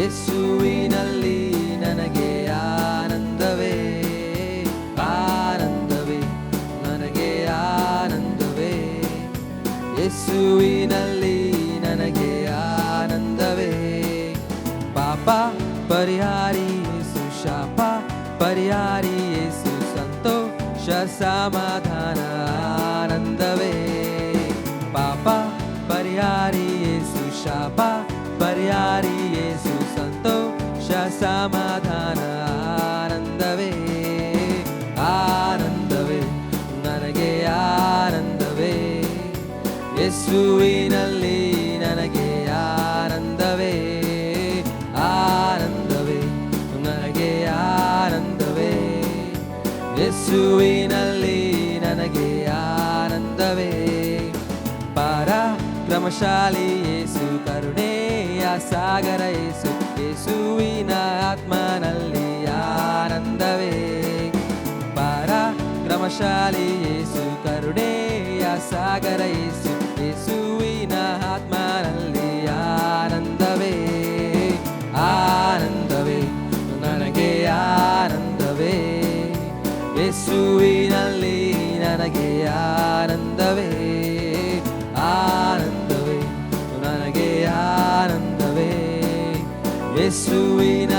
ಯೇಸುವಿನಲ್ಲಿ ನನಗೆ ಆನಂದವೇ, ಆನಂದವೇ, ನನಗೆ ಆನಂದವೇ. ಯೇಸುವಿನಲ್ಲಿ ನನಗೆ ಆನಂದವೇ. ಪಾಪ ಪರಿಹಾರಿ ಯೇಸು, ಶಾಪ ಪರಿಹಾರಿ ಯೇಸು, ಸಂತೋಷ ಸಮಾಧಾನ ಆನಂದವೇ. ಪಾಪ ಪರಿಹಾರಿ ಯೇಸು, ಶಾಪ ಪರಿಹಾರಿ ಯೇಸು, ಸಂತೋಷ ಸಮಾಧಾನ ಆನಂದವೇ. ಆನಂದವೇ, ನನಗೆ ಆನಂದವೇ. ಯೇಸುವಿನಲ್ಲಿ ನನಗೆ ಆನಂದವೇ, ಆನಂದವೇ, ನನಗೆ ಆನಂದವೇ. ಯೇಸುವಿನಲ್ಲಿ ನನಗೆ ಆನಂದವೇ. ಪರಾಕ್ರಮಶಾಲಿ ಯೇಸು, ಕರುಣೆಯ ಸಾಗರ ಯೇಸು, ಯೇಸುವಿನ ಆತ್ಮನಲ್ಲಿ ಆನಂದವೇ. ಪರಾಕ್ರಮಶಾಲಿ ಯೇಸು, ಕರುಣೆಯ ಸಾಗರ ಯೇಸು, ಯೇಸುವಿನ ಆತ್ಮನಲ್ಲಿ ಆನಂದವೇ. ಆನಂದವೇ, ನನಗೆ ಆನಂದವೇ. ಯೇಸುವಿನಲ್ಲಿ ನನಗೆ ಆನಂದವೇ, ಆನಂದವೇ, ನನಗೆ ಆನಂದವೇ. ಯೇಸುವಿನ